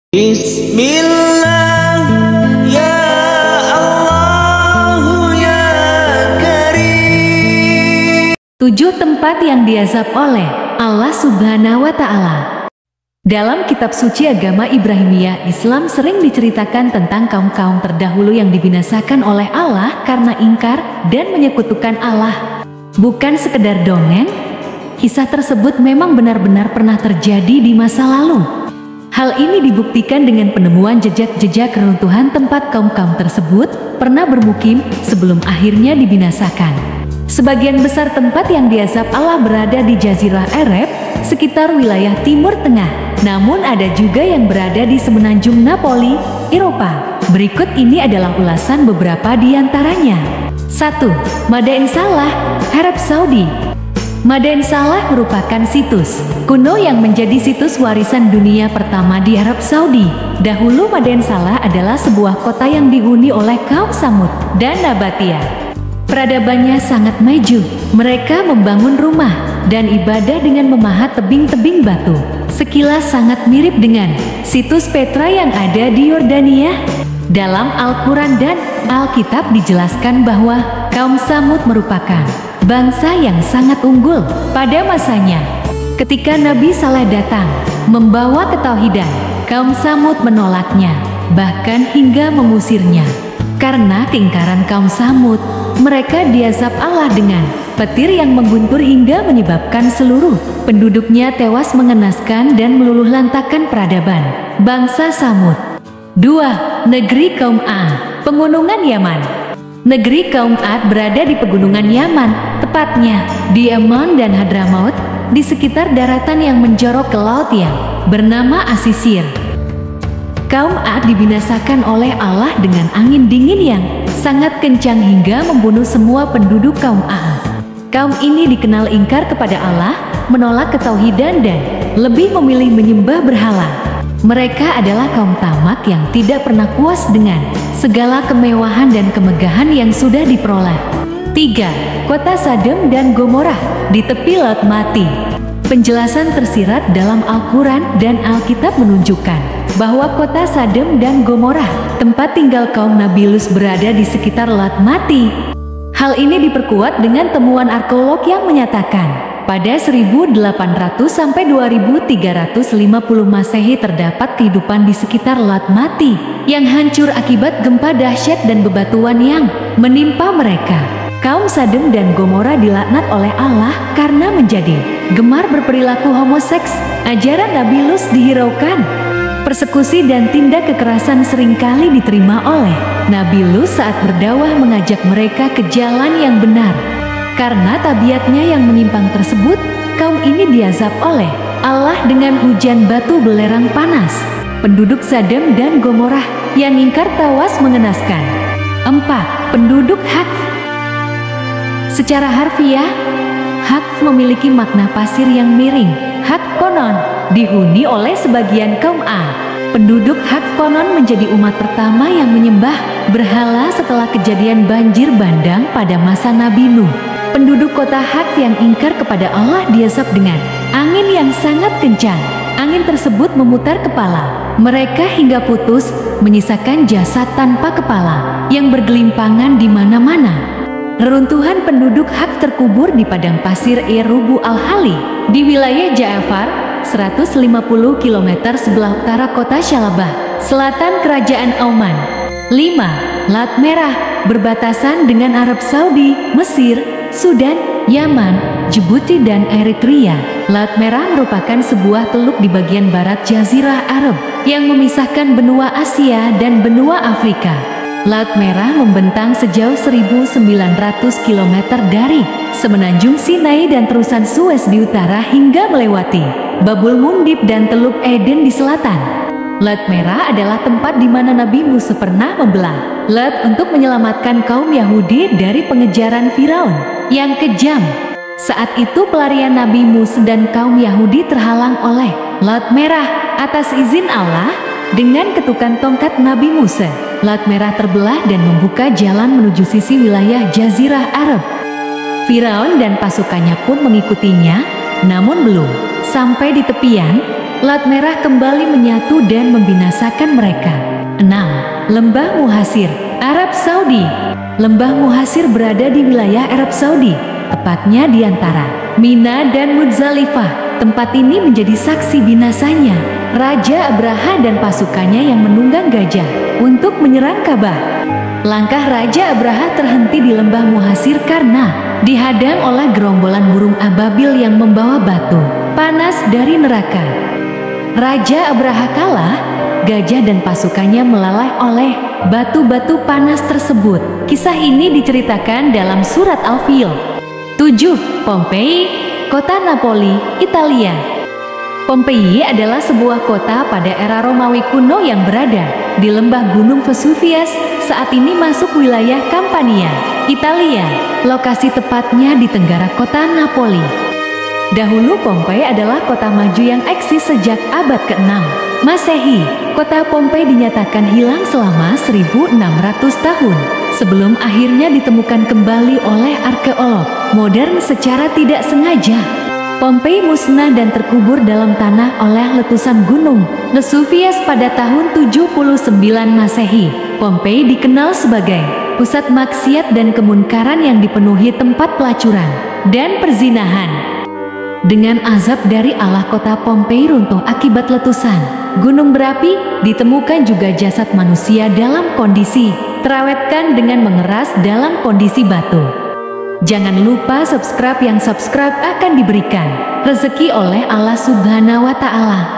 Bismillah ya Allah ya Karim. 7 tempat yang diazab oleh Allah Subhanahu wa Ta'ala. Dalam kitab suci agama Ibrahimiyah Islam sering diceritakan tentang kaum-kaum terdahulu yang dibinasakan oleh Allah karena ingkar dan menyekutukan Allah. Bukan sekedar dongeng, kisah tersebut memang benar-benar pernah terjadi di masa lalu. Hal ini dibuktikan dengan penemuan jejak-jejak keruntuhan tempat kaum-kaum tersebut pernah bermukim sebelum akhirnya dibinasakan. Sebagian besar tempat yang diazab Allah berada di Jazirah Arab, sekitar wilayah Timur Tengah. Namun ada juga yang berada di semenanjung Napoli, Eropa. Berikut ini adalah ulasan beberapa di antaranya. 1. Madain Salah, Arab Saudi. Madain Salah merupakan situs kuno yang menjadi situs warisan dunia pertama di Arab Saudi. Dahulu Madain Salah adalah sebuah kota yang dihuni oleh kaum Samud dan Nabatiyah. Peradabannya sangat maju. Mereka membangun rumah dan ibadah dengan memahat tebing-tebing batu. Sekilas sangat mirip dengan situs Petra yang ada di Yordania. Dalam Al-Quran dan Alkitab dijelaskan bahwa kaum Samud merupakan bangsa yang sangat unggul pada masanya. Ketika Nabi Saleh datang membawa ketauhidan, kaum Samud menolaknya, bahkan hingga mengusirnya. Karena keingkaran kaum Samud, mereka diazab Allah dengan petir yang mengguntur hingga menyebabkan seluruh penduduknya tewas mengenaskan dan meluluhlantakkan peradaban bangsa Samud. 2. Negeri kaum Ad, Pegunungan Yaman. Negeri kaum Ad berada di pegunungan Yaman, tepatnya di Yaman dan Hadramaut, di sekitar daratan yang menjorok ke laut yang bernama Asisir. Kaum Ad dibinasakan oleh Allah dengan angin dingin yang sangat kencang hingga membunuh semua penduduk kaum Ad. Kaum ini dikenal ingkar kepada Allah, menolak ketauhidan dan lebih memilih menyembah berhala. Mereka adalah kaum tamak yang tidak pernah puas dengan segala kemewahan dan kemegahan yang sudah diperoleh. 3. Kota Sodom dan Gomorrah di tepi Laut Mati. Penjelasan tersirat dalam Al-Quran dan Alkitab menunjukkan bahwa kota Sodom dan Gomorrah, tempat tinggal kaum Nabi Lut, berada di sekitar Laut Mati. Hal ini diperkuat dengan temuan arkeolog yang menyatakan pada 1800 sampai 2350 Masehi terdapat kehidupan di sekitar Laut Mati yang hancur akibat gempa dahsyat dan bebatuan yang menimpa mereka. Kaum Sodom dan Gomorrah dilaknat oleh Allah karena menjadi gemar berperilaku homoseks. Ajaran Nabi Lut dihiraukan. Persekusi dan tindak kekerasan seringkali diterima oleh Nabi Lut saat berdakwah mengajak mereka ke jalan yang benar. Karena tabiatnya yang menyimpang tersebut, kaum ini diazab oleh Allah dengan hujan batu belerang panas. Penduduk Sodom dan Gomorrah yang ingkar tawas mengenaskan. 4. Penduduk Haqf. Secara harfiah, Haqf memiliki makna pasir yang miring. Haqf konon dihuni oleh sebagian kaum Ad. Penduduk Haqf konon menjadi umat pertama yang menyembah berhala setelah kejadian banjir bandang pada masa Nabi Nuh. Penduduk kota Haqf yang ingkar kepada Allah diazab dengan angin yang sangat kencang. Angin tersebut memutar kepala mereka hingga putus, menyisakan jasad tanpa kepala yang bergelimpangan di mana-mana. Reruntuhan penduduk Haqf terkubur di padang pasir Rubu Al-Hali di wilayah Ja'far, 150 km sebelah utara kota Shalabah, selatan kerajaan Oman. 5. Laut Merah berbatasan dengan Arab Saudi, Mesir, Sudan, Yaman, Djibouti dan Eritrea. Laut Merah merupakan sebuah teluk di bagian barat Jazirah Arab yang memisahkan benua Asia dan benua Afrika. Laut Merah membentang sejauh 1.900 km dari semenanjung Sinai dan terusan Suez di utara hingga melewati Babul Mundib dan Teluk Eden di selatan. Laut Merah adalah tempat di mana Nabi Musa pernah membelah laut untuk menyelamatkan kaum Yahudi dari pengejaran Firaun yang kejam. Saat itu pelarian Nabi Musa dan kaum Yahudi terhalang oleh Laut Merah atas izin Allah. Dengan ketukan tongkat Nabi Musa, Laut Merah terbelah dan membuka jalan menuju sisi wilayah Jazirah Arab. Firaun dan pasukannya pun mengikutinya, namun belum sampai di tepian, Lat Merah kembali menyatu dan membinasakan mereka. 6. Lembah Muhasir, Arab Saudi. Lembah Muhasir berada di wilayah Arab Saudi, tepatnya di antara Mina dan Muzdalifah. Tempat ini menjadi saksi binasanya Raja Abraha dan pasukannya yang menunggang gajah untuk menyerang Ka'bah. Langkah Raja Abraha terhenti di lembah Muhasir karena dihadang oleh gerombolan burung ababil yang membawa batu panas dari neraka. Raja Abraha kalah, gajah dan pasukannya melalai oleh batu-batu panas tersebut. Kisah ini diceritakan dalam surat Al-Fil. 7. Pompei, kota Napoli, Italia. Pompei adalah sebuah kota pada era Romawi kuno yang berada di lembah Gunung Vesuvius, saat ini masuk wilayah Campania, Italia. Lokasi tepatnya di tenggara kota Napoli. Dahulu Pompei adalah kota maju yang eksis sejak abad ke-6 Masehi. Kota Pompei dinyatakan hilang selama 1600 tahun, sebelum akhirnya ditemukan kembali oleh arkeolog modern secara tidak sengaja. Pompei musnah dan terkubur dalam tanah oleh letusan gunung Vesuvius pada tahun 79 Masehi. Pompei dikenal sebagai pusat maksiat dan kemunkaran yang dipenuhi tempat pelacuran dan perzinahan. Dengan azab dari Allah, kota Pompei runtuh akibat letusan gunung berapi. Ditemukan juga jasad manusia dalam kondisi terawetkan dengan mengeras dalam kondisi batu. Jangan lupa subscribe, yang subscribe akan diberikan rezeki oleh Allah Subhanahu wa Ta'ala.